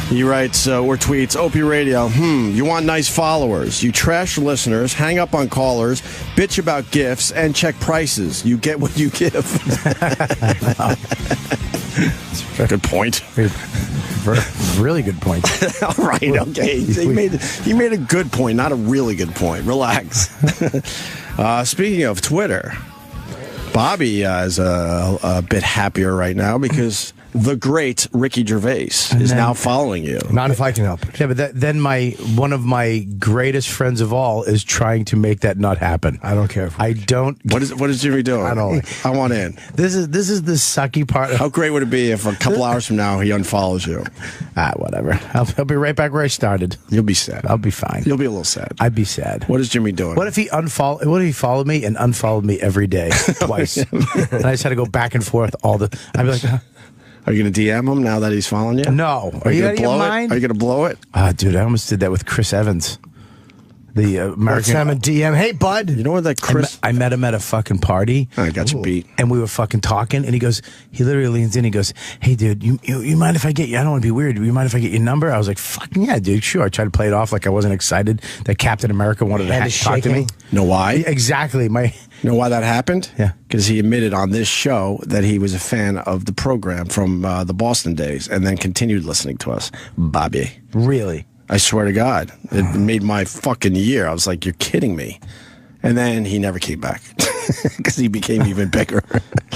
He writes or tweets, Opie Radio, you want nice followers. You trash listeners, hang up on callers, bitch about gifts, and check prices. You get what you give. Good point. Really good point. All right, okay. He made a good point, not a really good point. Relax. Speaking of Twitter, Bobby is a bit happier right now because the great Ricky Gervais is now following you. Not if I can help it. Yeah, but then one of my greatest friends of all is trying to make that not happen. I don't care. I don't. What is Jimmy doing? I don't. I want in. This is the sucky part. How great would it be if a couple hours from now he unfollows you? Whatever. I'll be right back where I started. You'll be sad. I'll be fine. You'll be a little sad. I'd be sad. What is Jimmy doing? What if he followed me and unfollowed me every day twice, and I just had to go back and forth all the? I'd be like. Are you going to DM him now that he's following you? No. Are you going to blow it? Are you going to blow it? Dude, I almost did that with Chris Evans. The American. Send him a DM. Hey, bud. You know what that Chris... I met him at a fucking party. I got you beat. And we were fucking talking, and he literally leans in, he goes, hey, dude, you mind if I get you? I don't want to be weird. You mind if I get your number? I was like, fucking yeah, dude, sure. I tried to play it off like I wasn't excited that Captain America wanted to talk to me. Know why? Exactly. You know why that happened? Yeah. Because he admitted on this show that he was a fan of the program from the Boston days and then continued listening to us. Bobby. Really? I swear to God. It made my fucking year. I was like, you're kidding me. And then he never came back because he became even bigger.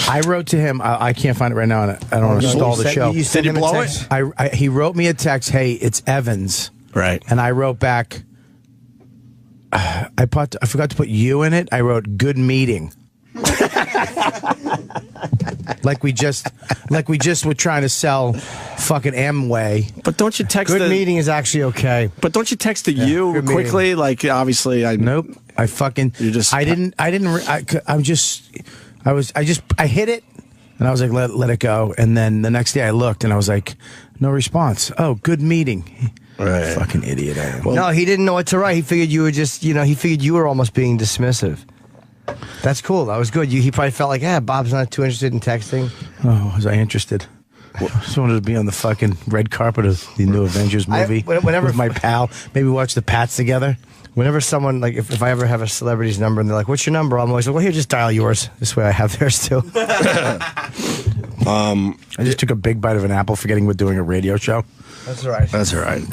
I wrote to him. I can't find it right now, and I don't want to stall the show. Did he blow it? He wrote me a text, hey, it's Evans. Right. And I wrote back, I forgot to put you in it. I wrote, good meeting. like we just were trying to sell fucking Amway. But don't you text Good meeting is actually okay. But don't you text the you quickly? Like obviously I nope. I fucking you just I hit it and I was like let it go, and then the next day I looked and I was like no response. Oh, good meeting. Right. Fucking idiot. I am. Well, no, he didn't know what to write. He figured you were just, he figured you were almost being dismissive. That's cool. That was good. He probably felt like, Bob's not too interested in texting. Oh, was I interested? I just wanted to be on the fucking red carpet of the new Avengers movie with my pal. Maybe watch the Pats together. Whenever someone, like, if I ever have a celebrity's number and they're like, what's your number? I'm always like, well, here, just dial yours. This way I have theirs too. I just took a big bite of an apple forgetting we're doing a radio show. That's all right. That's all right.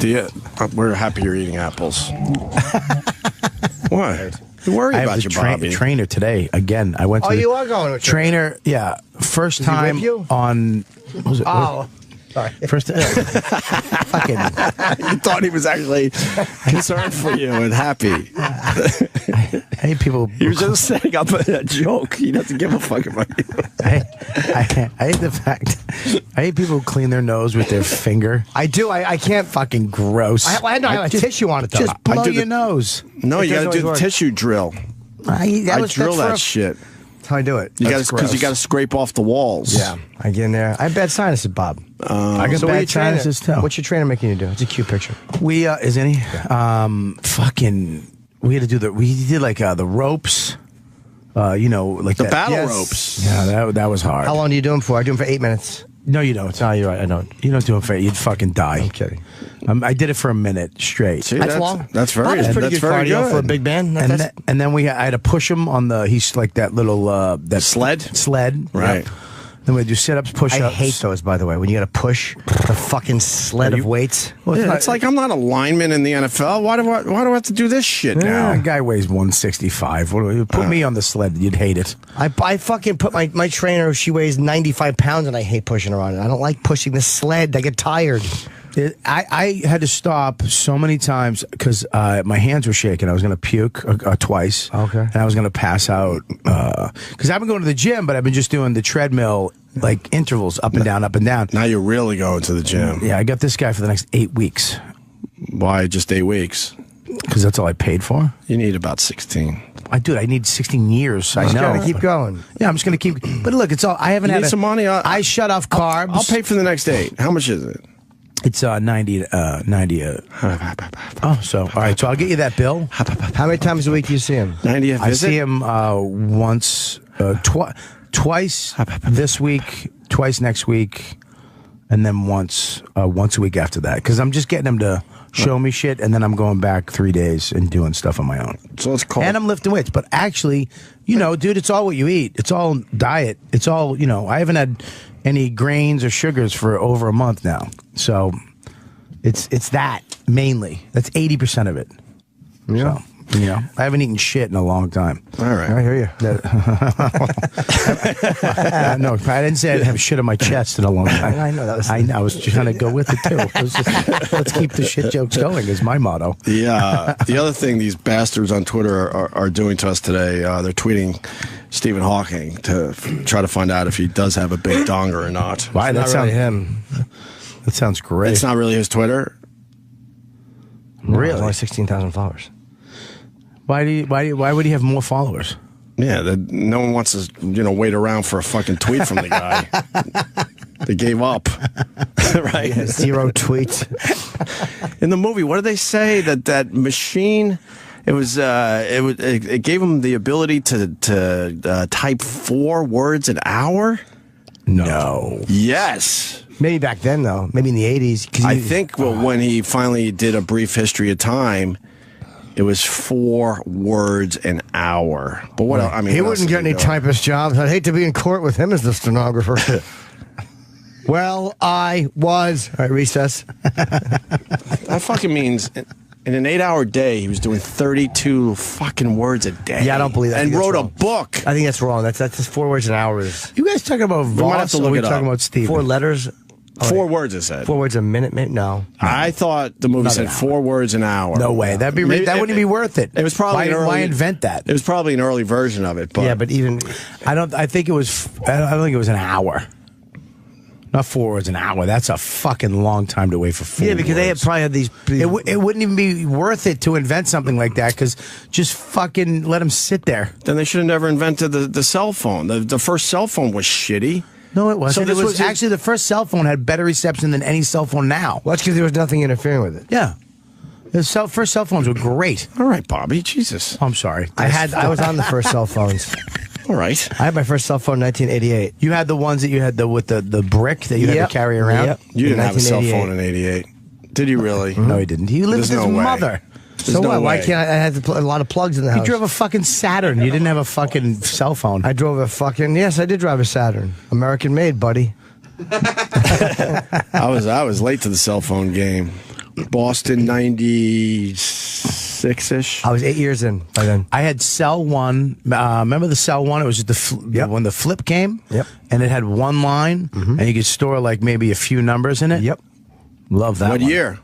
We're happy you're eating apples. What? You worry about your Bobby. Trainer today again. I went to. You are going to a trainer? Yeah, first time on. What was it? Oh, sorry. First. Fucking. You thought he was actually concerned for you and happy. I hate people. He was just setting up a joke. He doesn't give a fuck about you. I hate the fact. I hate people who clean their nose with their finger. I do. I can't. Fucking gross. I have a tissue on it though. Just blow your nose. No, you got to do the tissue drill. I drill that shit. That's how I do it. You got because you got to scrape off the walls. Yeah, I get in there. I have bad sinuses, Bob. I got bad sinuses too. What's your trainer making you do? It's a cute picture. Isn't he? Yeah. Fucking. We had to do we did like the ropes. Like the battle ropes. Yeah, that was hard. How long do you do them for? I do them for 8 minutes. No, you don't. No, you're right. I don't. You don't do it for you'd fucking die. I'm kidding. I did it for a minute straight. See, that's long. That's very. That's pretty good cardio for a big man. And then I had to push him on the. He's like that little that sled. Right. Yep. Then we do sit-ups, push-ups. I hate those, by the way. When you got to push the fucking sled of weights. Well, it's like I'm not a lineman in the NFL. Why do I have to do this shit now? A guy weighs 165. Put me on the sled, you'd hate it. I fucking put my trainer. She weighs 95 pounds, and I hate pushing her on it. I don't like pushing the sled. I get tired. I had to stop so many times because my hands were shaking. I was going to puke twice. Okay. And I was going to pass out because I've been going to the gym, but I've been just doing the treadmill like intervals up and down, up and down. Now you're really going to the gym. Yeah, I got this guy for the next 8 weeks. Why just 8 weeks? Because that's all I paid for. You need about 16. I need 16 years. I know. Keep going. Yeah, I'm just going to keep. But look, it's all. I haven't had some money. I shut off carbs. I'll pay for the next 8. How much is it? It's 90. Oh, so all right. So I'll get you that bill. How many times a week do you see him? 90th visit? I see him once, twice this week, twice next week, and then once a week after that, because I'm just getting him to show me shit, and then I'm going back 3 days and doing stuff on my own. So it's called. And I'm lifting weights, but actually, dude, it's all what you eat. It's all diet. It's all, I haven't had any grains or sugars for over a month now. So it's that mainly. That's 80% of it. Yeah. So, I haven't eaten shit in a long time. All right. I hear you. No, I didn't say I'd have shit on my chest in a long time. I know that was. I was trying to go with it too. It was just, let's keep the shit jokes going is my motto. The other thing these bastards on Twitter are doing to us today, they're tweeting Stephen Hawking to try to find out if he does have a big donger or not. Why? That's not really him. That sounds great. It's not really his Twitter. No, Really? it's only 16,000 followers. Why would he have more followers? Yeah, no one wants to wait around for a fucking tweet from the guy. They gave up, right? Yeah, 0 tweets. In the movie, what did they say that machine? It gave him the ability to type 4 words an hour. No. Yes. Maybe back then, though. Maybe in the 80s. I think when he finally did A Brief History of Time, it was 4 words an hour. But what else? I mean, he wouldn't get any typist jobs. I'd hate to be in court with him as the stenographer. Well, I was. All right, recess. That fucking means in an 8-hour day, he was doing 32 fucking words a day. Yeah, I don't believe that. And wrote a book. I think that's wrong. That's just 4 words an hour. You guys talking about might have Voss to or look we it talking up. about Steve? 4 letters. 4 words, it said. 4 words a minute, maybe? No. I thought the movie Not said an hour. 4 words an hour. No way. That wouldn't be worth it. It was probably why invent that? It was probably an early version of it. But Yeah, but even I think it was an hour. Not 4 words an hour. That's a fucking long time to wait for 4 because they had words. probably had these. It wouldn't even be worth it to invent something like that because just fucking let him sit there. then they should have never invented the cell phone. The first cell phone was shitty. No, it wasn't. So this it was was actually the first cell phone had better reception than any cell phone now. Well, that's because there was nothing interfering with it. Yeah. The first cell phones were great. All right, Bobby. Jesus. I'm sorry. I was on the first cell phones. All right. I had my first cell phone in 1988. You had the ones that you had with the brick that you had to carry around? Yep. You didn't have a cell 1988. phone in '88, did you really? No, he didn't. He lived with There's his no way. mother. So no what? Why way. can't I had a lot of plugs in the He house? drove a fucking Saturn. You didn't have a fucking cell phone. I drove a fucking yes. I did drive a Saturn, American made, buddy. I was late to the cell phone game. Boston '96-ish. I was 8 years in by then. I had Cell One. Remember the Cell One? It was just when the flip came. Yep. And it had one line, and you could store like maybe a few numbers in it. Yep. Love that. What one. year?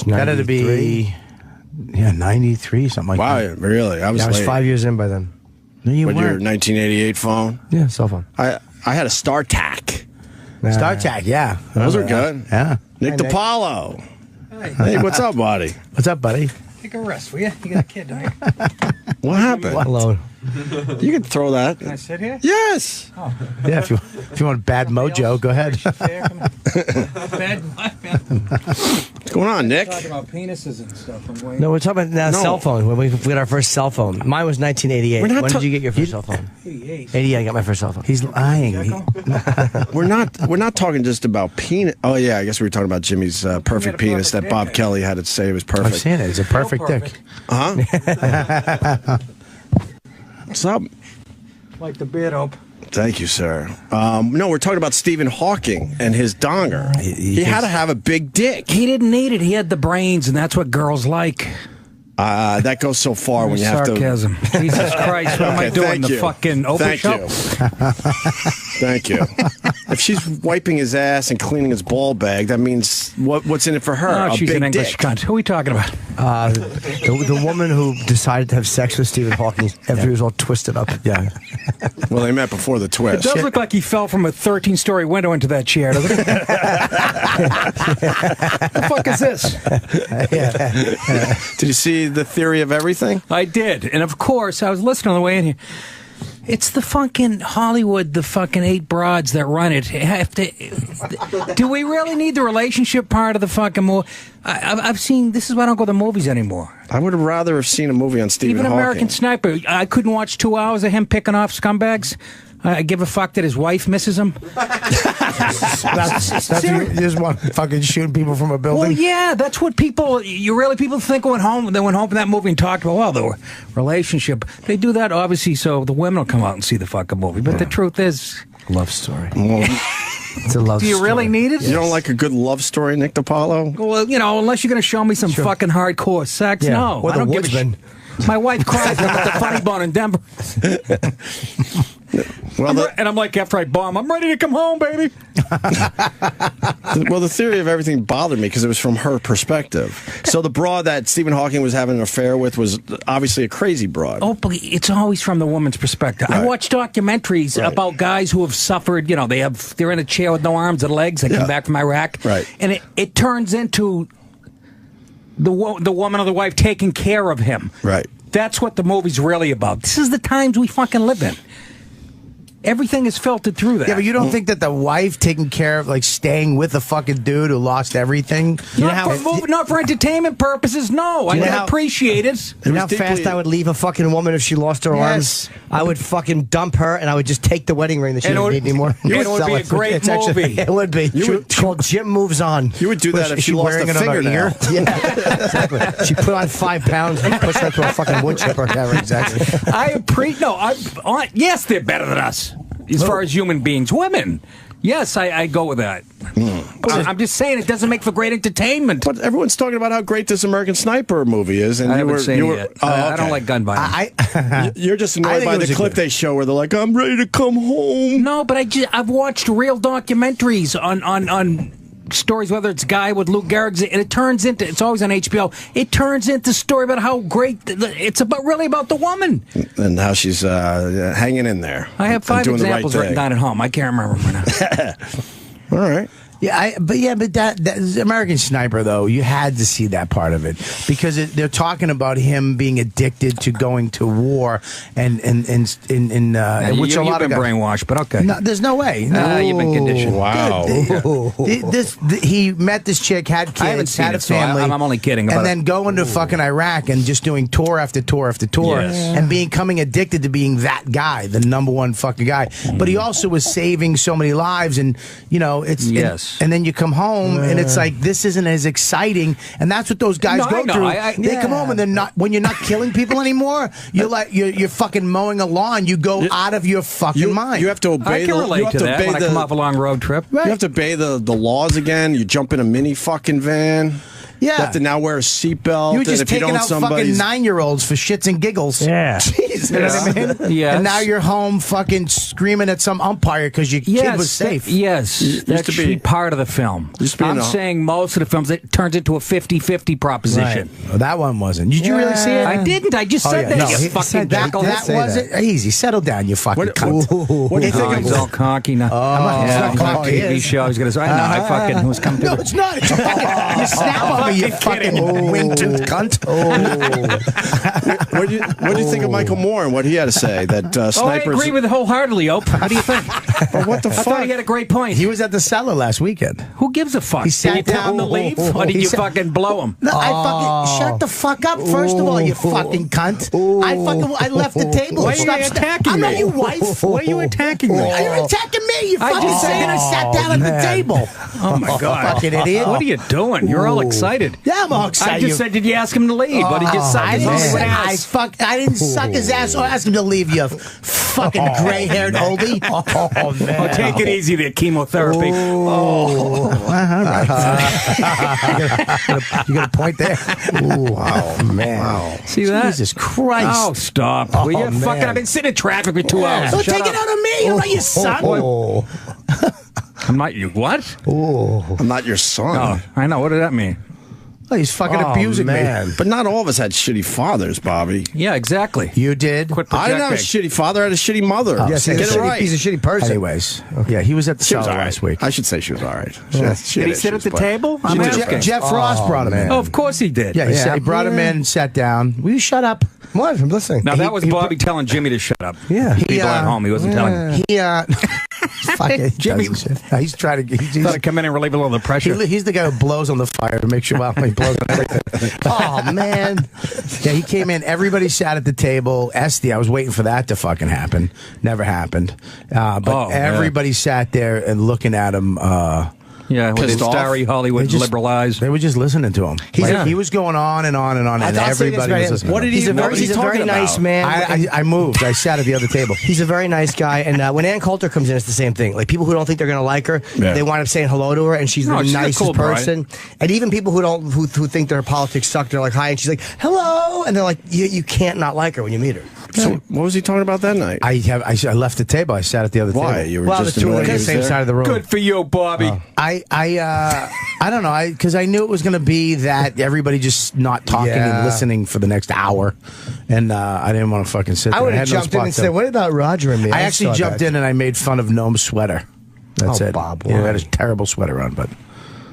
That had to be 93, something like Wow, that. really? I was I was late. 5 years in by then. No, you What, your weren't. 1988 phone? Yeah, cell phone. I had a StarTAC. StarTAC, yeah. Those are good. Yeah. Nick Nick. DiPaolo. Hey, what's up, buddy? What's up, buddy? Take a rest, will you? You got a kid, don't you? What happened? Alone. You can throw that. Can I sit here? Yes. Yeah, if you want bad mojo, go ahead. Bad. What's going on, Nick? Talking about penises and stuff. I'm waiting. No, we're talking about now No. cell phone. When we got our first cell phone. Mine was 1988. We're not When ta- did you get your first cell phone? 88. 88. I got my first cell phone. He's lying. We're not talking just about penis. Oh yeah, I guess we were talking about Jimmy's perfect penis that Bob Kelly had to say was I've perfect. seen it. It's a perfect dick. Huh? What's up? Like the beard up. Thank you, sir. No, we're talking about Stephen Hawking and his donger. He had to have a big dick. He didn't need it. He had the brains, and that's what girls like. That goes so far when you have to. Sarcasm. Jesus Christ, what am I Okay, doing? thank The you. fucking Opie Thank show? you. Thank you. If she's wiping his ass and cleaning his ball bag, that means what's in it for her? Oh, A she's big an English dick. cunt. Who are we talking about? The woman who decided to have sex with Stephen Hawking after he was all twisted up. Yeah. Well, they met before the It twist. does look like he fell from a 13-story window into that chair, doesn't it? The fuck is this? Did you see the theory of everything? I did. And of course, I was listening on the way in here. It's the fucking Hollywood, the fucking 8 broads that run it. Do we really need the relationship part of the fucking movie? I've seen, this is why I don't go to the movies anymore. I would have rather have seen a movie on Stephen Even Hawking. American Sniper, I couldn't watch 2 hours of him picking off scumbags. I give a fuck that his wife misses him. You just want fucking shooting people from a building. Well, yeah, that's what people think went home. They went home from that movie and talked about, well, the relationship. They do that obviously so the women will come out and see the fucking movie. But the truth is, Love story. Well, It's a love do you story. really need it? you don't like a good love story, Nick DiPaolo? Well, unless you're going to show me some fucking hardcore sex, Yeah. no. Or I don't the give a Woodsman. My wife cries at the Funny Bone in Denver. Well, and I'm like, after I bomb, I'm ready to come home, baby. well, the theory of everything bothered me because it was from her perspective. So the broad that Stephen Hawking was having an affair with was obviously a crazy broad. Oh, but it's always from the woman's perspective. Right. I watch documentaries about guys who have suffered. They're in a chair with no arms and legs. They come back from Iraq, Right. And it turns into the woman or the wife taking care of him. Right. That's what the movie's really about. This is the times we fucking live in. Everything is filtered through that. Yeah, but you don't think that the wife taking care of, like, staying with a fucking dude who lost everything? Not for entertainment purposes, no. I know would how- appreciate it. You know how fast I would leave a fucking woman if she lost her arms? I would fucking dump her and I would just take the wedding ring that she And it didn't would- need anymore. and it would Sell be a great It's actually- movie. It would be. It's called Jim Moves On. You would do that if Is she lost wearing a it on her fingernail. ear? Yeah, exactly. She put on 5 pounds and pushed her to a fucking wood chipper. Yeah, exactly. Yes, they're better than us as far as human beings. Women, yes, I go with that. I'm just saying it doesn't make for great entertainment. But everyone's talking about how great this American Sniper movie is, and I haven't seen it were. yet. Oh, I don't okay. like gun violence. You're just I annoyed think by it was the a clip good- they show where they're like, "I'm ready to come home." No, but I've watched real documentaries on stories, whether it's Guy with Lou Gehrig's, and it's always on HBO. It turns into a story about how great it's really about the woman. And how she's hanging in there. I have and 5 doing the right examples written thing. down at home. I can't remember them right now. All right. Yeah, but that American Sniper, though, you had to see that part of it because they're talking about him being addicted to going to war and which You've a lot been of guys, brainwashed, but okay. No, there's no way. No. You've been conditioned. Wow. He met this chick, had kids, I haven't seen had a it, so family. I'm only kidding about and then going to fucking Iraq and just doing tour after tour after tour Yes. and becoming addicted to being that guy, the #1 fucking guy. But he also was saving so many lives, and it's Yes. and then you come home and it's like this isn't as exciting, and that's what those guys No, I go know. through. They come home and they're not. When you're not killing people anymore, you're fucking mowing a lawn. You go out of your fucking mind. You have to obey I can you relate have to to that obey when I come off a long road trip. You have to obey the laws again. You jump in a mini fucking van. Yeah. You have to now wear a seatbelt. You were and just if you taking don't, out fucking somebody's 9-year-olds for shits and giggles. Yeah. Jesus. You know what I mean? Yes. And now you're home fucking screaming at some umpire because your kid was safe. Yes, that to should be- be part of the film. Used to be I'm saying most of the films, it turns into a 50-50 proposition. Well, that one wasn't. Did you really see it? I didn't. I just said that. No, you he fucking said that knucklehead. wasn't easy. Settle down, you fucking cunt. What do you think He's all cocky now. it's not he's on cocky. TV show. He's gonna say, "I know. I fucking was coming to." No, it's not. It's fucking, you snap on me, you fucking wing-toothed cunt. What do you think of Michael Moore and what he had to say? That I snipers. agree with it wholeheartedly, Ope. How do you think? But what the I fuck? thought he had a great point. He was at the cellar last weekend. Who gives a fuck? He Did sat you tell him to down. leave, or did He you said- fucking blow him? No, I fucking shut the fuck up. First of all, you fucking cunt. I left the table. Why are you Stop- attacking I'm me? not your wife. Why are you attacking me? You're attacking me. You I fucking just said said- I sat down at the table. Oh my god! Fucking idiot. What are you doing? You're all excited. Yeah, I'm all excited. I just said, did you ask him to leave? Or did you suck I his didn't, Hollywood say, ass? I didn't suck his ass or ask him to leave, you fucking gray-haired oldie. Oh, man. Oh, take it easy there, chemotherapy. All right. You got a point there. Oh, man. See that? Jesus Christ. Oh, stop. Will you man. fucking, I've been sitting in traffic for 2 hours. So Shut take it up. out of me. You're not your son. Oh, I'm not you. What? I'm not your son. Oh, I know. What did that mean? Oh, he's fucking Oh, abusing man. me. But not all of us had shitty fathers, Bobby. Yeah, exactly. You did? Quit I didn't have a projecting. shitty father. I had a shitty mother. yes, Get he's it a shitty, right. he's a shitty person. Anyways. Yeah, he was at the She was cellar all right. last week. I should say she was all right. Did he sit at the table? I'm asking. Jeff Frost brought him in. Oh, of course he did. Yeah, he brought him in, sat down. Will you shut up? What? I'm listening. Now, that was Bobby telling Jimmy to shut up. Yeah. People at home, he wasn't telling him. He Fucking Jimmy. He's trying to. He's Thought I'd come in and relieve a little of the pressure. he's the guy who blows on the fire to make sure he blows on everything. Oh man. Yeah, he came in. Everybody sat at the table. Esty, I was waiting for that to fucking happen. Never happened. But everybody sat there and looking at him. Yeah, with his starry Hollywood liberal eyes. They were just listening to him. He was going on and on and on, and everybody was listening. What did he? He's a very nice man. I moved. I sat at the other table. He's a very nice guy, and when Ann Coulter comes in, it's the same thing. Like people who don't think they're going to like her, they wind up saying hello to her, and she's the nicest cool person. And even people who think their politics suck, they're like hi, and she's like hello, and they're like you can't not like her when you meet her. So what was he talking about that night? I left the table. I sat at the other table. Why? You were just the two on the same side of the room. Good for you, Bobby. I don't know, because I knew it was going to be that everybody just not talking and listening for the next hour, and I didn't want to fucking sit there. I would have jumped in and said, "What about Roger and me?" I actually jumped in and I made fun of Noam's sweater. That's it. Bob, he had a terrible sweater on, but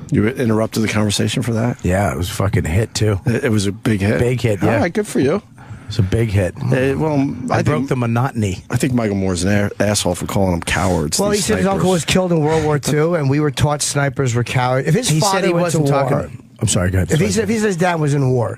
you interrupted the conversation for that. Yeah, it was a fucking hit too. It was a big hit. Big hit. Yeah, all right, good for you. It's a big hit. I broke the monotony. I think Michael Moore's an asshole for calling them cowards. Well, he said his uncle was killed in World War II, and we were taught snipers were cowards. If his father went to war, I'm sorry, go ahead. If he said his dad was in war,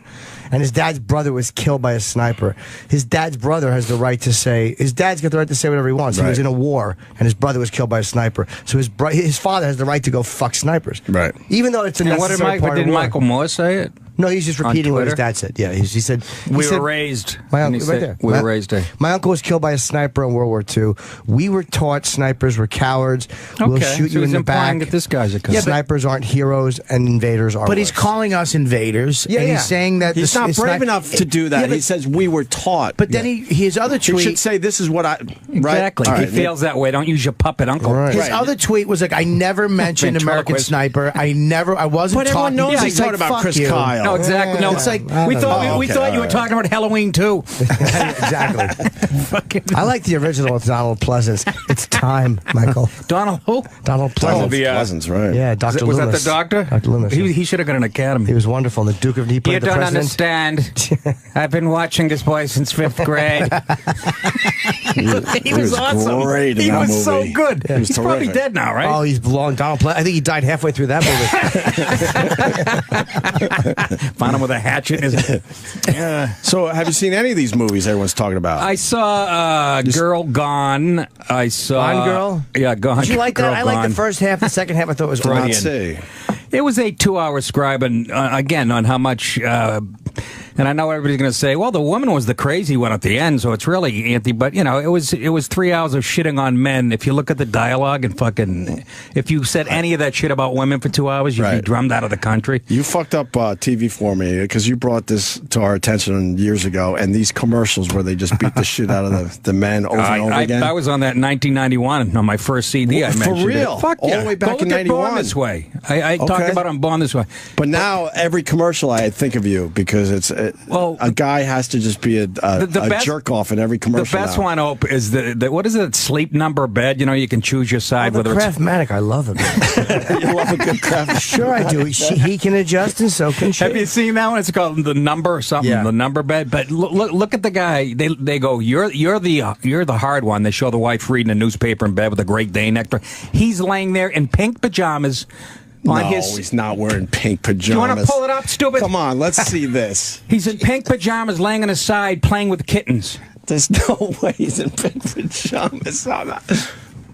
and his dad's brother was killed by a sniper, his dad's brother has the right to say. His dad's got the right to say whatever he wants. Right. He was in a war, and his brother was killed by a sniper. So his father has the right to go fuck snipers. Right. Even though it's a necessary part of war. Did Michael Moore say it? No, he's just repeating what his dad said. Yeah, he said we were raised. My uncle, right there. We were raised. My uncle was killed by a sniper in World War II. We were taught snipers were cowards. We'll shoot you in the back. That this guy's a coward. Yeah, snipers aren't heroes, and invaders are. But he's calling us invaders. Yeah, and he's saying that he's not brave enough to do that. He says we were taught. But then his other tweet should say this is what I exactly. Right? He feels that way. Don't use your puppet uncle. Right. His other tweet was like, "I never mentioned American Sniper. I wasn't talking." But everyone knows he's talking about Chris Kyle. No, exactly. No, it's like we thought you were talking about Halloween too. Exactly. I like the original with Donald Pleasance. It's time, Michael. Donald who? Donald Pleasance. Pleasance, right? Yeah, Dr. Was Loomis. that the doctor? Dr. Loomis. He should have got an academy. He was wonderful. The Duke of You don't understand. I've been watching this boy since 5th grade. he was awesome. Great in he that was movie. so good. He was He's probably terrific. dead now, right? Oh, he's long. Donald Pleasance. I think he died halfway through that movie. Found him with a hatchet in his So, have you seen any of these movies everyone's talking about? I saw Girl Gone. I saw Gone Girl? Yeah, Gone. Did you like that? Girl I liked the first half. The second half I thought was brilliant. It was a 2-hour scribe, and again, on how much. And I know everybody's going to say, "Well, the woman was the crazy one at the end, so it's really anti." But you know, it was 3 hours of shitting on men. If you look at the dialogue and fucking, if you said any of that shit about women for 2 hours, you'd be drummed out of the country. You fucked up TV for me because you brought this to our attention years ago, and these commercials where they just beat the shit out of the men over and over again. I was on that in 1991 on my first CD. I mentioned for real? It. Fuck yeah. All the way back in Go look at Born 91. This Way. I talked about it on Born This Way. But now every commercial I think of you because it's a guy has to just be a jerk off in every commercial. The best now. one, Ope, is the what is it? Sleep number bed. You know, you can choose your side. The Craftmatic, I love him. You love a good craft. Sure, I do. He can adjust, and so can she. Have you seen that one? It's called the number or something. Yeah. The number bed. But look at the guy. They go, you're the hard one. They show the wife reading a newspaper in bed with a Great Dane nectar. He's laying there in pink pajamas. He's not wearing pink pajamas. You want to pull it up, stupid? Come on, let's see this. He's in pink pajamas, laying on his side, playing with kittens. There's no way he's in pink pajamas.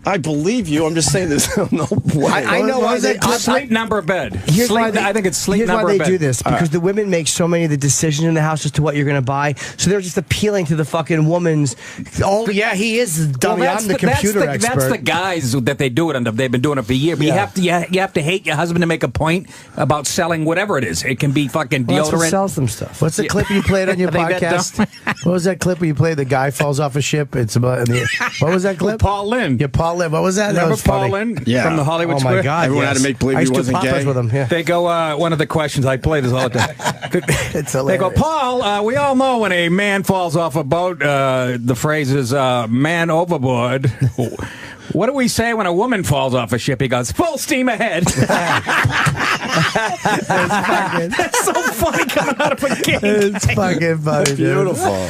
I believe you. I'm just saying there's no way. I know why they sleep number bed. I think it's sleep here's number why bed. they do this because the women make so many of the decisions in the house as to what you're going to buy. So they're just appealing to the fucking woman's. Oh yeah, he is dummy. I'm the computer expert. That's the guys that they do it under. They've been doing it for years. But you have to hate your husband to make a point about selling whatever it is. It can be fucking deodorant. That's what sells them stuff. What's the clip you played on your podcast? What was that clip where you played the guy falls off a ship? It's about what was that clip? Paul Lynn. Yeah, Paul Lynn. What was that? Remember was Paul funny. Lynn from the Hollywood Oh Square? my God! Everyone had to make believe he wasn't gay. With him. Yeah. They go. One of the questions I play this all the time. It's hilarious. They go, Paul. We all know when a man falls off a boat, the phrase is "man overboard." What do we say when a woman falls off a ship? He goes, full steam ahead. That's so funny coming out of a game. It's fucking funny. Beautiful.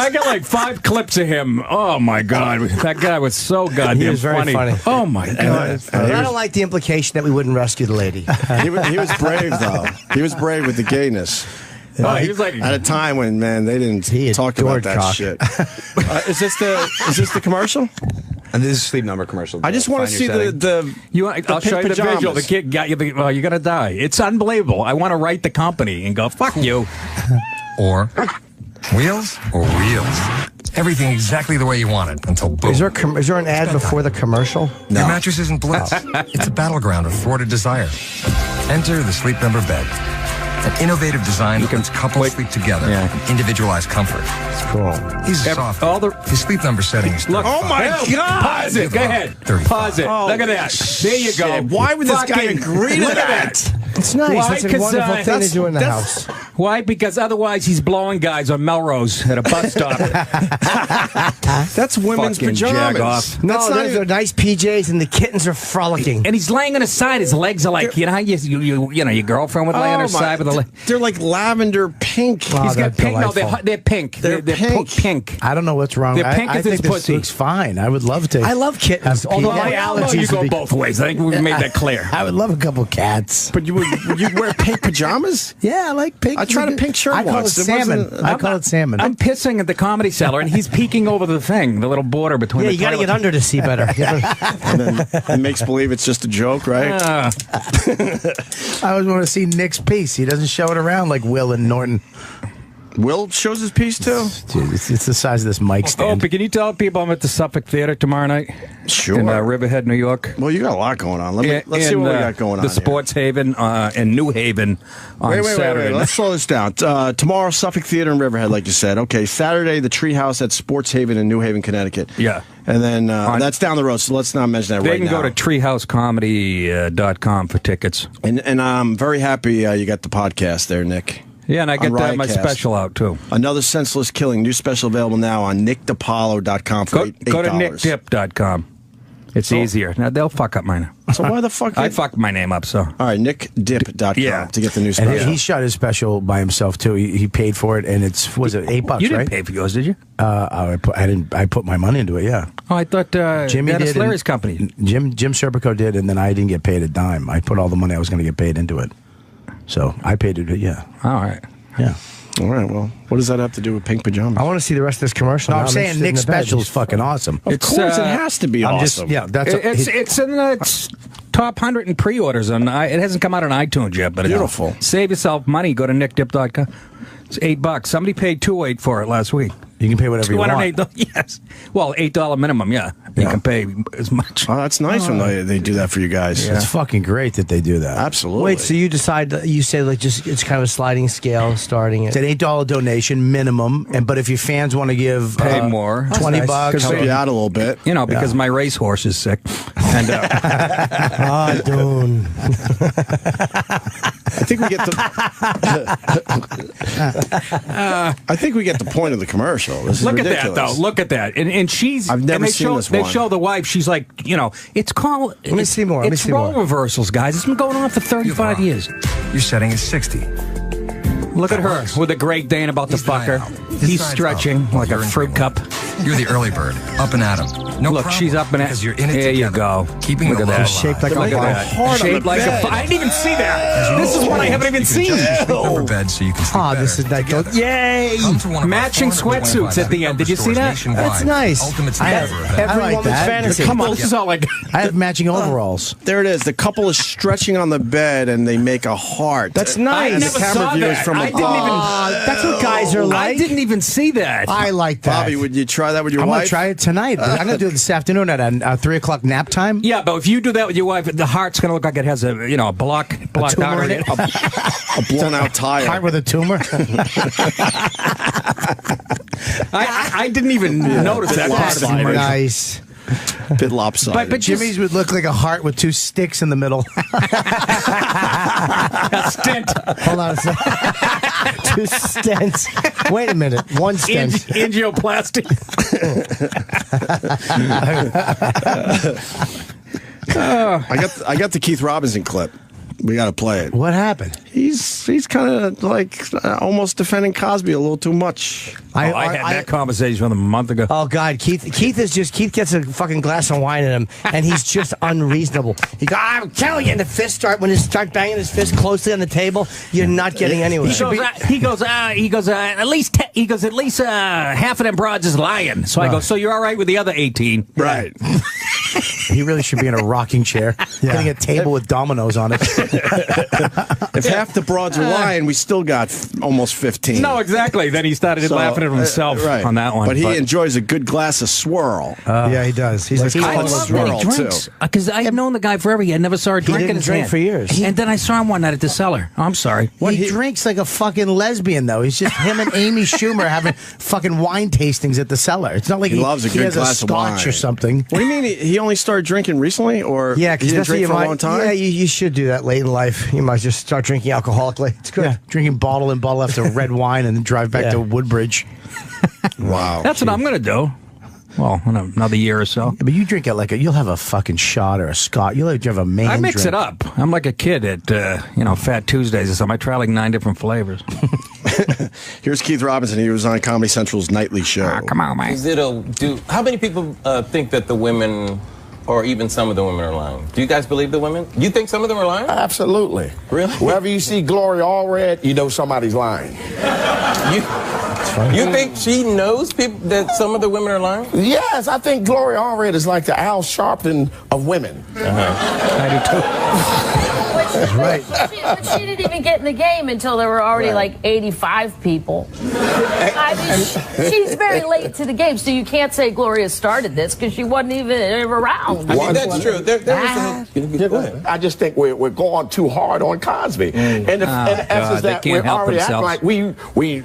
I got like 5 clips of him. Oh my God, that guy was so goddamn He was very funny. Oh my God. I don't like the implication that we wouldn't rescue the lady. He was brave though. He was brave with the gayness. Oh, he was like At a time when they didn't talk about that shit. Is this the commercial? And this is a Sleep Number commercial. I just want to see the I'll show you the visual. The kid got you. Well, you're gonna die. It's unbelievable. I want to write the company and go fuck you. Or wheels or wheels. Everything exactly the way you want it until boom. Is there an ad before the commercial? Your mattress isn't bliss. It's a battleground of thwarted desire. Enter the Sleep Number bed. An innovative design that lets couples sleep together in individualized comfort. It's cool. He's soft. His Sleep Number settings. Look, oh my God! Pause it. Go ahead. 35. Pause it. Look at that. There you go. Why would this guy agree to that? It's nice. Why? That's a wonderful thing to do in the house. Why? Because otherwise he's blowing guys on Melrose at a bus stop. That's women's pajamas. No, those are nice PJs, and the kittens are frolicking. And he's laying on his side. His legs are like, you know how your girlfriend would lay on her side with the leg. They're like lavender pink. He's got pink. No, they're pink. They're pink. I don't know what's wrong. They're pink as his think this pussy. looks fine. I would love to. I love kittens. Although my allergies you go both ways. I think we've made that clear. I would love a couple cats. But would you wear pink pajamas? Yeah, I like pink. I tried a pink shirt I call once. it salmon. I call it salmon. I'm pissing at the Comedy Cellar, and he's peeking over the thing, the little border between the you got to toilet. get under to see better. And then it makes believe it's just a joke, right? I always want to see Nick's piece. He doesn't show it around like Will and Norton. Will shows his piece too. Dude, it's the size of this mic stand. Opie, can you tell people I'm at the Suffolk Theater tomorrow night? Sure. In Riverhead, New York. Well, you got a lot going on. Let's see what we got going on. The Sports Haven in New Haven on Saturday. Wait. Let's slow this down. Tomorrow, Suffolk Theater in Riverhead, like you said. Okay, Saturday, the Treehouse at Sports Haven in New Haven, Connecticut. Yeah. And then that's down the road, so let's not mention that right now. They can go to treehousecomedy.com for tickets. And I'm very happy you got the podcast there, Nick. Yeah, and I get my special out, too. Another Senseless Killing. New special available now on nickdipalo.com for $8. Go to nickdip.com. It's easier. Now, they'll fuck up mine. So why the fuck? I fucked my name up, so. All right, nickdip.com to get the new special. And he shot his special by himself, too. He paid for it, and was it $8, You didn't right? pay for yours, did you? I put my money into it, yeah. Oh, I thought Jimmy did. Larry's company. Jim Serpico did, and then I didn't get paid a dime. I put all the money I was going to get paid into it. So I paid it, yeah. All right. Yeah. All right, well, what does that have to do with pink pajamas? I want to see the rest of this commercial. No, I'm saying Nick's special is fucking awesome. Of course, it has to be awesome. It's in the top 100 in pre-orders. It hasn't come out on iTunes yet, but beautiful. Save yourself money. Go to nickdip.com. It's $8. Somebody paid $2.8 for it last week. You can pay whatever you want. Yes. Well, $8 minimum, yeah. You can pay as much. Oh, that's nice when they do that for you guys. Yeah. It's fucking great that they do that. Absolutely. Wait, so you decide, you say like just it's kind of a sliding scale starting It's an $8 donation minimum, but if your fans want to give pay more, $20, help you out a little bit. You know, because my racehorse is sick. And Dune. I think we get the I think we get the point of the commercial. This is Look ridiculous. at that, though. Look at that. And she's. I've never and seen this They one. show the wife. She's like, it's called. Let me see more. It's role reversals, guys. It's been going on for 35 years. Your setting is 60. Look at her with a Great Dane about to fuck her. He's stretching like a fruit cup. You're the early bird, up and at 'em. No Look, problem, she's up and at. because you're in it There you together, go. Keeping Look the at love that. alive. Shaped like a Look at ball. that. Hard on Shaped the like bed. I didn't even see that. This is one I haven't even seen. Number bed so you can sleep this is that together. Yay! Come to one of our Matching 425 sweatsuits at the end. Did you see that? nationwide. That's nice. Ultimate I have Sleepover event. every like woman's that. fantasy. Come on, this is all like. I have matching overalls. There it is. The couple is stretching on the bed and they make a heart. That's I nice. never camera saw view is that. from I didn't even. That's what guys are I like. didn't even see that. I like that. Bobby, would you try that with your I'm wife? going to try it tonight. I'm going to do it this afternoon at 3 o'clock nap time. Yeah, but if you do that with your wife, the heart's going to look like it has a blocked tumor artery. in it. A blown out tire. Heart with a tumor. I didn't even notice that part of the commercial. Nice. Bit lopsided. But Jimmy's would look like a heart with 2 sticks in the middle. A stint. Hold on a second. 2 stents. Wait a minute. 1 stent. Angioplasty. I got the Keith Robinson clip. We got to play it. What happened? He's kind of like almost defending Cosby a little too much. I had that conversation with him a month ago. Oh God, Keith gets a fucking glass of wine in him, and he's just unreasonable. He goes, I'm telling you, and the fist start banging his fist closely on the table. You're not getting anywhere. He goes, at least half of them broads is lying. So I go, so you're all right with the other 18, right? He really should be in a rocking chair, getting a table with dominoes on it. If half the broads are lying, we still got almost 15. No, exactly. Then he started laughing at himself on that one. But he enjoys a good glass of swirl. Yeah, he does. He's like, I love that he drinks. Because I've known the guy forever. I never saw her drinking. He didn't drink for years. And then I saw him one night at the cellar. Oh, I'm sorry. He drinks like a fucking lesbian, though. He's just him and Amy Schumer having fucking wine tastings at the cellar. It's not like he loves a good has glass a of wine scotch or something. What do you mean he only started drinking recently? Or yeah, he didn't drink for a long time? Yeah, you should do that late in life. You might just start drinking alcoholically. It's good. Yeah, drinking bottle and bottle after red wine and then drive back to Woodbridge. Wow. That's what I'm going to do. Well, in another year or so. Yeah, but you drink it like you'll have a fucking shot or a scotch. You'll have a main I mix drink. it up. I'm like a kid at, Fat Tuesdays or something. I try like 9 different flavors. Here's Keith Robinson. He was on Comedy Central's nightly show. Come on, man. How many people think that the women, or even some of the women, are lying? Do you guys believe the women? You think some of them are lying? Absolutely. Really? Wherever you see Gloria Allred, you know somebody's lying. You think she knows that some of the women are lying? Yes, I think Gloria Allred is like the Al Sharpton of women. I do too. Right. But she didn't even get in the game until there were already like 85 people. I mean, she's very late to the game, so you can't say Gloria started this because she wasn't even around. I mean, that's true. I just think we're going too hard on Cosby. And the essence that we're already acting like we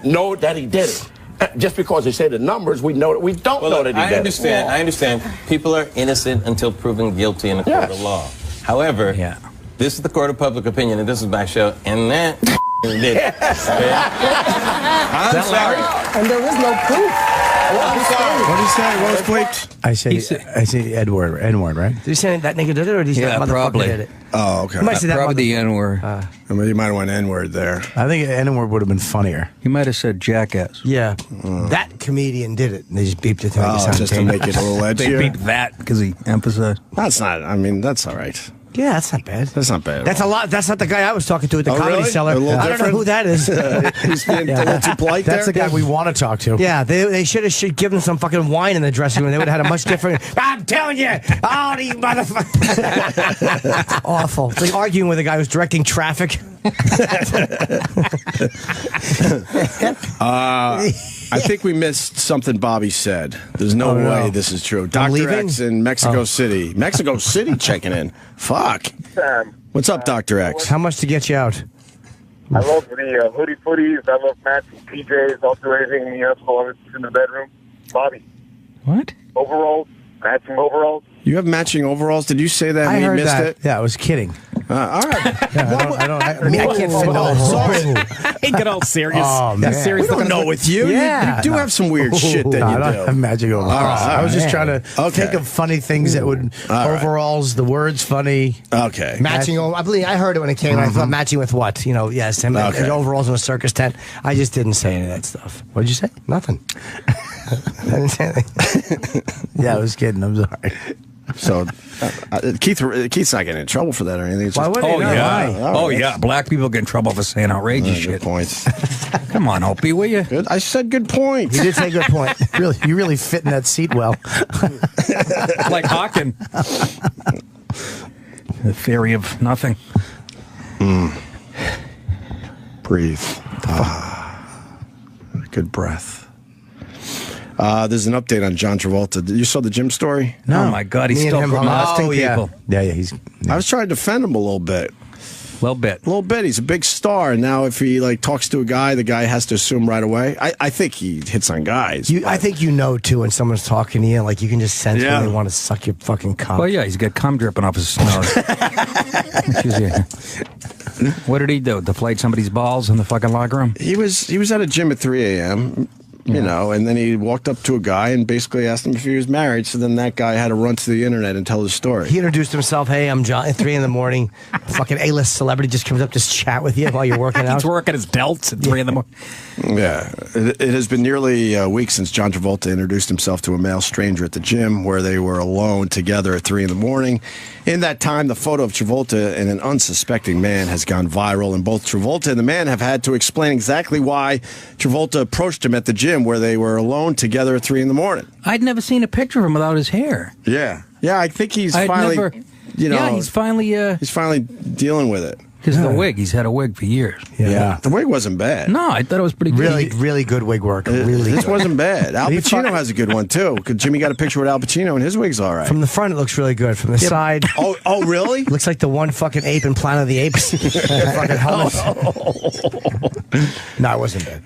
know that he did it. Just because they say the numbers, we know that we don't know that he did it. I understand. People are innocent until proven guilty in a court of law. However, this is the court of public opinion, and this is my show, and that did it. I'm sorry. And there was no proof. I'm sorry. What did he say? What was bleeped? I say N-word, right? Did he say that nigga did it, or did he say that motherfucker probably did it? Oh, okay. He might say that Probably the N-word. I mean, you might have went N-word there. I think N-word would have been funnier. He might have said jackass. Yeah. That comedian did it, and they just beeped it. Just to make it a little They edgier. beat that because he emphasized. That's not. I mean, that's all right. Yeah, that's not bad. That's not bad. That's a lot. That's not the guy I was talking to at the Comedy really? Cellar. I don't know who that is. He's being a little too polite That's there. the guy we want to talk to. Yeah, they should have given him some fucking wine in the dressing room. They would have had a much different. I'm telling you, all these motherfuckers. Awful. It's like arguing with a guy who's directing traffic. I think we missed something Bobby said. There's no way this is true. Dr. X in Mexico City. Mexico City checking in. Fuck. What's up, Dr. X? How much to get you out? I love the hoodie footies. I love matching PJs. I'll do anything else while I'm in the bedroom. Bobby. What? Overalls. Matching overalls. You have matching overalls? Did you say that I and heard we missed that. it? Yeah, I was kidding. All right. I can't fit no Sorry. Hey, get all serious. Oh, man. We don't know with you. Yeah. You do have some weird shit that No, you I don't do. have magic overalls. I was just trying to think of funny things that would overalls. The words funny. Okay. Matching. I believe I heard it when it came. I thought matching with what? Yes, and overalls in a circus tent. I just didn't say any of that stuff. What did you say? Nothing. I didn't say anything. Yeah, I was kidding. I'm sorry. So, Keith's not getting in trouble for that or anything. It's Why just, would he? Oh, yeah. Black people get in trouble for saying outrageous shit. Good points. Come on, Opie, will you? Good. I said good points. You did say good point. You really fit in that seat well. Like Hawking. The theory of nothing. Breathe. Good breath. There's an update on John Travolta. You saw the gym story? No. Oh, my God. He's Me and still him molesting yeah. people. Yeah, he's. I was trying to defend him a little bit. A little bit. He's a big star, and now if he talks to a guy, the guy has to assume right away. I think he hits on guys. I think too when someone's talking to you, like you can just sense when they want to suck your fucking cock. Well, yeah, he's got cum dripping off his nose. What did he do? Deflate somebody's balls in the fucking locker room? He was at a gym at 3 a.m., you know, and then he walked up to a guy and basically asked him if he was married. So then that guy had to run to the internet and tell his story. He introduced himself. Hey, I'm John. At 3 in the morning, fucking A-list celebrity just comes up to chat with you while you're working out. He's working his delts at 3 in the morning. Yeah. It has been nearly a week since John Travolta introduced himself to a male stranger at the gym where they were alone together at 3 in the morning. In that time, the photo of Travolta and an unsuspecting man has gone viral, and both Travolta and the man have had to explain exactly why Travolta approached him at the gym where they were alone together at 3 in the morning. I'd never seen a picture of him without his hair. Yeah. Yeah, I think he's finally, he's finally dealing with it. Because the wig, he's had a wig for years. Yeah. The wig wasn't bad. No, I thought it was pretty good. Really good wig work. This wasn't bad. Al Pacino has a good one, too. Jimmy got a picture with Al Pacino, and his wig's all right. From the front, it looks really good. From the side... Oh, really? Looks like the one fucking ape in Planet of the Apes. Fucking helmet. No, it wasn't bad.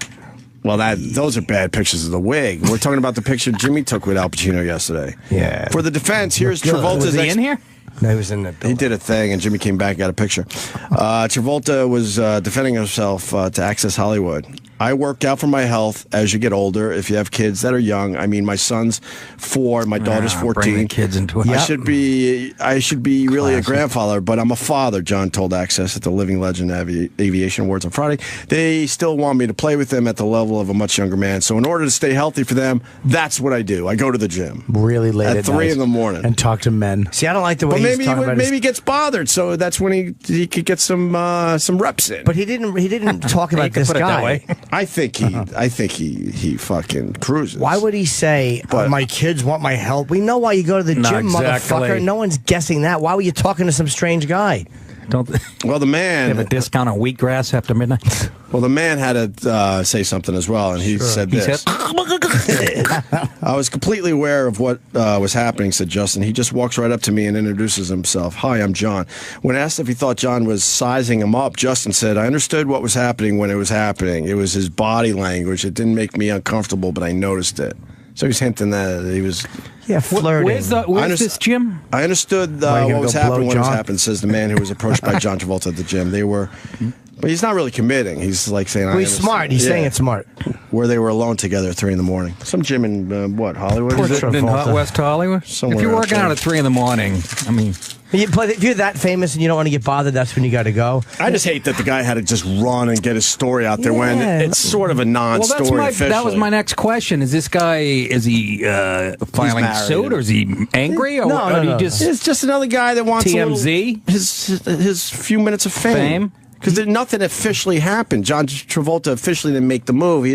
Well, those are bad pictures of the wig. We're talking about the picture Jimmy took with Al Pacino yesterday. Yeah. For the defense, here's Travolta's... Was he in here? No, he was in the building. He did a thing, and Jimmy came back and got a picture. Travolta was defending himself to Access Hollywood. I work out for my health as you get older. If you have kids that are young, I mean, my son's 4, my daughter's 14. Bring the kids into it. I should be really a grandfather, but I'm a father, John told Access at the Living Legend Aviation Awards on Friday. They still want me to play with them at the level of a much younger man. So in order to stay healthy for them, that's what I do. I go to the gym. Really late at 3 in the morning. And talk to men. See, I don't like the way maybe he gets bothered, so that's when he could get some reps in. But he didn't talk about this guy. I think he fucking cruises. Why would he say, my kids want my help? We know why you go to the gym, motherfucker. No one's guessing that. Why were you talking to some strange guy? Well, the man... Have a discount on wheatgrass after midnight? Well, the man had to say something as well, and he said this. I was completely aware of what was happening, said Justin. He just walks right up to me and introduces himself. Hi, I'm John. When asked if he thought John was sizing him up, Justin said, I understood what was happening when it was happening. It was his body language. It didn't make me uncomfortable, but I noticed it. So he's hinting that he was... Yeah, flirting. Where's this gym? I understood what was happening when it was happening, says the man who was approached by John Travolta at the gym. They were... But he's not really committing. He's like saying... Well, he's smart. He's saying it's smart. Where they were alone together at 3 in the morning. Some gym in, Hollywood? Is it in West Hollywood? Somewhere if you're working out at 3 in the morning, I mean... But if you're that famous and you don't want to get bothered, that's when you got to go. I just hate that the guy had to just run and get his story out there when it's sort of a non-story officially. That was my next question. Is this guy, is he filing suit, or is he angry? No. It's just another guy that wants TMZ? His few minutes of fame. Because nothing officially happened. John Travolta officially didn't make the move.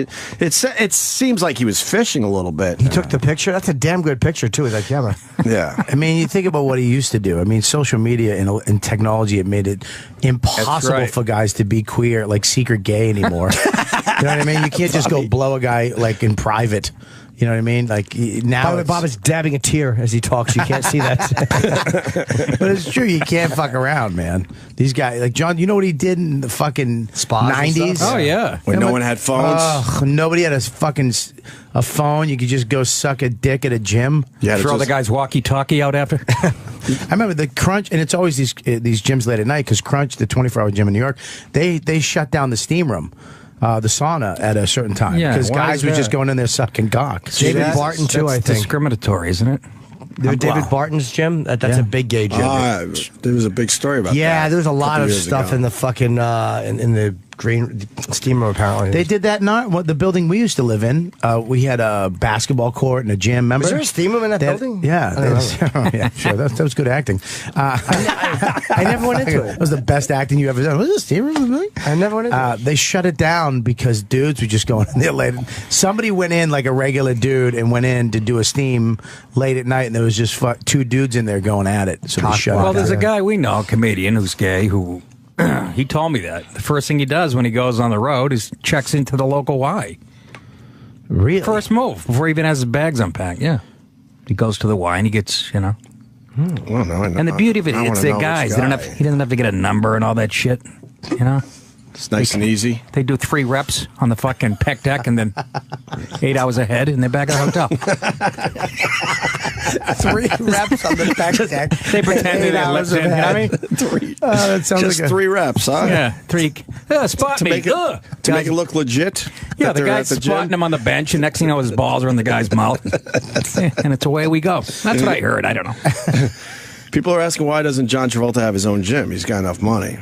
It seems like he was fishing a little bit. He took the picture? That's a damn good picture, too, with that camera. Yeah. I mean, you think about what he used to do. I mean, social media and technology have made it impossible for guys to be queer, like secret gay anymore. You know what I mean? You can't just go blow a guy, like, in private. You know what I mean? Like now, Bob is dabbing a tear as he talks. You can't see that, but it's true. You can't fuck around, man. These guys, like John, you know what he did in the fucking '90s? Oh yeah, when no one had phones. Nobody had a phone. You could just go suck a dick at a gym. Yeah, throw the guy's walkie-talkie out after. I remember the Crunch, and it's always these gyms late at night because Crunch, the 24-hour gym in New York, they shut down the steam room. The sauna at a certain time because guys were just going in there sucking cock. David Barton too, I think. Discriminatory, isn't it? David Barton's gym. That's a big gay gym. There was a big story about that. Yeah, there was a lot of stuff in the fucking in the green steam room. Apparently, they did that. Not the building we used to live in. We had a basketball court and a gym. Remember? Was there a steam room in that building? Yeah, yeah, sure. That was good acting. I never went into it. That was the best acting you ever done. Was it a steam room? I never went into it. They shut it down because dudes were just going in there late. Somebody went in like a regular dude and went in to do a steam late at night, and there was just 2 dudes in there going at it. So they shut it down. Well, there's a guy we know, a comedian who's gay, who he told me that the first thing he does when he goes on the road is checks into the local Y. Really? First move before he even has his bags unpacked. Yeah, he goes to the Y and he gets, you know. Well, no, and the beauty of it, it's the guys. He doesn't have to get a number and all that shit. You know, it's nice and easy. They do 3 reps on the fucking pec deck and then 8 hours ahead and they're back at the hotel. 3 reps on the back deck. They pretended they left in. I mean, 3. That sounds just like 3 reps, huh? Yeah, 3. Spot to me. make it look legit. Yeah, the guy's spotting him on the bench, and next thing you know, his balls are in the guy's mouth. And it's away we go. That's what I heard. I don't know. People are asking, why doesn't John Travolta have his own gym? He's got enough money.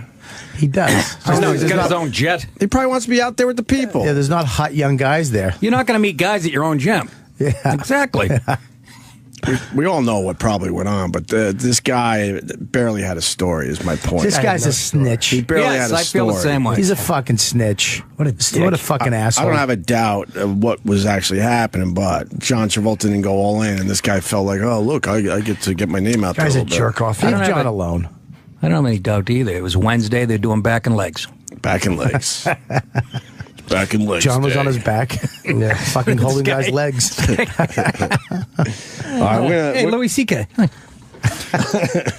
He does. I know, he's got his own jet. He probably wants to be out there with the people. Yeah, there's not hot young guys there. You're not going to meet guys at your own gym. Yeah. Exactly. We all know what probably went on, but this guy barely had a story, is my point. This guy's a snitch. He barely had a story. I feel the same way. He's a fucking snitch. What a fucking asshole. I don't have a doubt of what was actually happening, but John Travolta didn't go all in, and this guy felt like, oh, look, I get to get my name out there. Guy's a jerk off. Leave John alone. I don't have any doubt either. It was Wednesday. They're doing back and legs. Back and legs. Back and legs. John was on his back, fucking holding guys' legs. Hey, Louis C.K.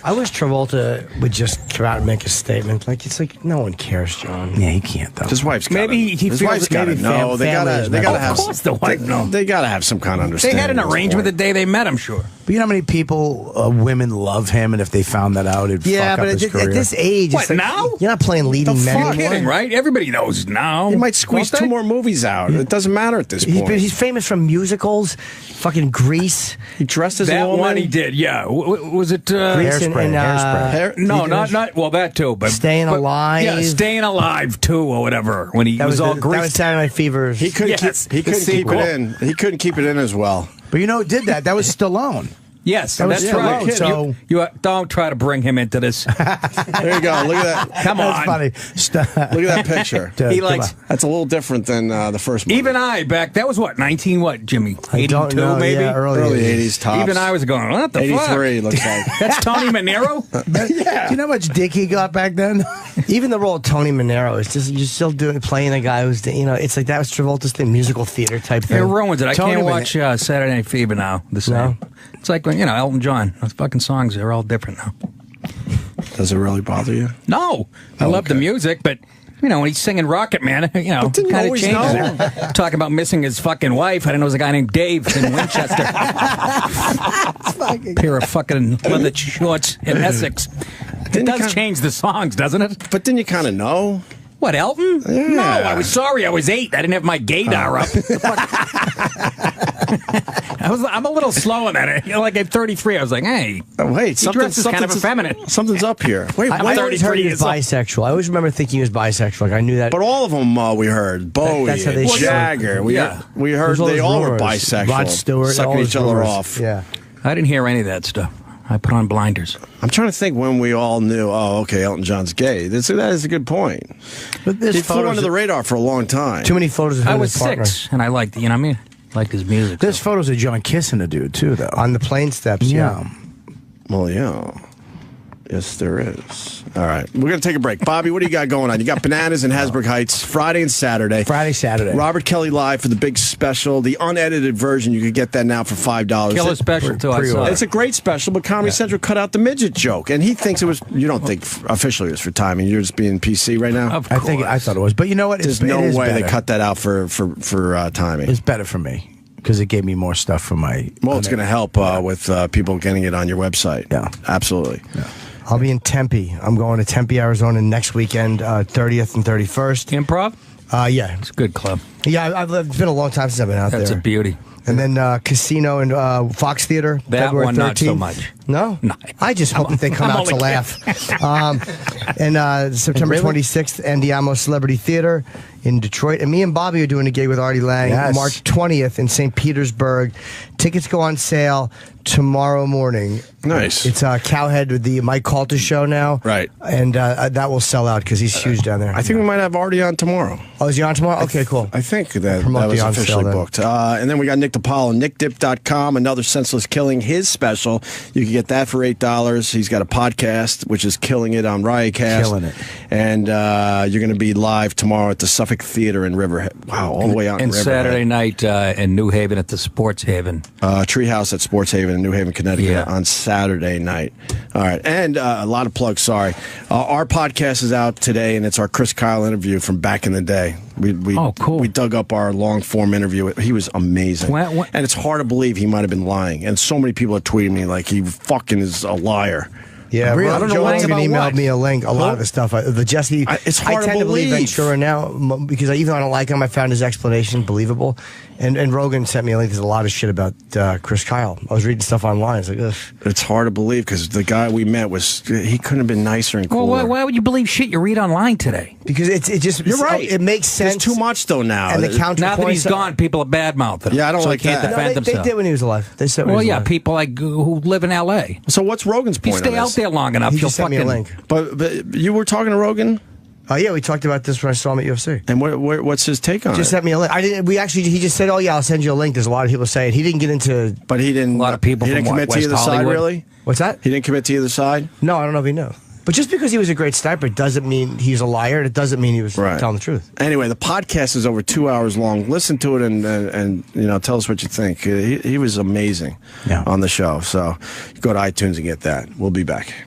I wish Travolta would just come out and make a statement. It's like no one cares, John. Yeah, he can't though. His wife's got maybe his wife's got to know. They gotta have. Of course, the wife knows. They gotta have some kind of understanding. They had an arrangement the day they met. I'm sure. But you know how many people, women love him, and if they found that out, it'd fuck up his career. At this age, what, now? You're not playing leading men anymore. Kidding, right? Everybody knows now. He might squeeze 2 more movies out. It doesn't matter at this point. He's famous from musicals, fucking Grease. He dressed as that a woman. One he did, yeah. Was it Grease Hairspray? No, not well. That too, but Staying Alive. Yeah, Staying Alive too, or whatever. When he was all greased. That was Saturday Night Fever. He couldn't keep it in. He couldn't keep it in as well. But you know who did that? That was Stallone. Yes, that that's right. So you don't try to bring him into this. There you go. Look at that. Come on. That's funny. Look at that picture. He likes. That's a little different than the first movie. Even I that was what 19 what Jimmy 82 maybe early 80s tops. Even I was going what the 83 fuck? looks like. That's Tony Manero. Yeah. Do you know how much dick he got back then? Even the role of Tony Manero is just you're still playing a guy who's it's like that was Travolta's thing, musical theater type thing. It ruins it. I can't watch Saturday Night Fever now. The same. No? It's like when Elton John. Those fucking songs are all different now. Does it really bother you? No, I love the music, but when he's singing Rocket Man, kind of changes it. Talking about missing his fucking wife. I didn't know it was a guy named Dave in Winchester. Pair of fucking leather shorts in Essex. It does change the songs, doesn't it? But didn't you kind of know? What, Elton? Yeah. No, I was sorry. I was 8. I didn't have my gaydar up. I'm a little slow on that. Like at 33, I was like, hey. Oh, wait, something's kind of effeminate. Something's up here. Wait, I always heard he was bisexual. I always remember thinking he was bisexual. Like I knew that. But all of them we heard. Bowie, that's how they Jagger. We heard they all were bisexual. Rod Stewart, sucking each other off. Yeah. I didn't hear any of that stuff. I put on blinders. I'm trying to think when we all knew, okay, Elton John's gay. That is a good point. But he flew under the radar for a long time. Too many photos of him. I was 6, and I liked, liked his music. There's photos of John kissing a dude, too, though. On the plane steps, yeah. Well, yeah. Yes, there is. All right. We're going to take a break. Bobby, what do you got going on? You got Bananas in Hasbrook Heights Friday and Saturday. Saturday. Robert Kelly Live for the big special. The unedited version, you could get that now for $5. Killer special, too. I saw It's a great special, but Comedy Central cut out the midget joke. And he thinks it was, you don't think officially it was for timing. You're just being PC right now? I thought it was. But you know what? There's no way they cut that out for timing. It's better for me. Because it gave me more stuff for my... Well, it's going to help with people getting it on your website. Yeah. Absolutely. Yeah. I'll be in Tempe. I'm going to Tempe, Arizona next weekend, 30th and 31st. Improv? Yeah. It's a good club. Yeah, it's been a long time since I've been out there. That's a beauty. And then Casino and Fox Theater. That February one, 13th. not so much. No? No. I just hope that they come out to laugh. And September 26th, Andiamo Celebrity Theater in Detroit. And me and Bobby are doing a gig with Artie Lang March 20th in St. Petersburg. Tickets go on sale tomorrow morning. Nice. It's Cowhead with the Mike Calter show now. Right. And that will sell out because he's huge down there. I think we might have Artie on tomorrow. Oh, is he on tomorrow? Okay, cool. I think that was officially booked. And then we got Nick DiPaolo, nickdip.com, Another Senseless Killing, his special. You can get that for $8. He's got a podcast, which is killing it on Riotcast. Killing it. And you're going to be live tomorrow at the Suffolk Theater in Riverhead. Wow, all the way out in Riverhead. And Saturday night in New Haven at the Sports Haven. Treehouse at Sports Haven in New Haven, Connecticut on Saturday night. All right. And a lot of plugs, sorry. Our podcast is out today, and it's our Chris Kyle interview from back in the day. cool. We dug up our long form interview. He was amazing. And it's hard to believe he might have been lying. And so many people are tweeting me like he fucking is a liar. Yeah, really? I don't know why. Joe Rogan emailed me a link. A lot of the stuff. The Jesse. It's hard I tend to believe Ventura now because even though I don't like him, I found his explanation believable. And Rogan sent me a link. There's a lot of shit about Chris Kyle. I was reading stuff online. It's like, ugh. It's hard to believe because the guy we met he couldn't have been nicer and cooler. Well, why would you believe shit you read online today? Because you're right. It makes sense. There's too much though now. And the counterpoint. Now that he's gone, people are badmouthing him. Yeah, I don't like he can't that. defend himself. They did when he was alive. They said. People like who live in L.A. So what's Rogan's point? If you stay out there long enough, you'll sent me a link. But you were talking to Rogan. Oh yeah, we talked about this when I saw him at UFC. And what's his take on it? Just sent me a link. He just said, "Oh yeah, I'll send you a link." There's a lot of people saying he didn't get into. But he didn't. A lot of people. He didn't commit to either side, really. What's that? He didn't commit to either side. No, I don't know if he knew. But just because he was a great sniper doesn't mean he's a liar. It doesn't mean he was telling the truth. Anyway, the podcast is over 2 hours long. Listen to it and tell us what you think. He was amazing on the show. So go to iTunes and get that. We'll be back.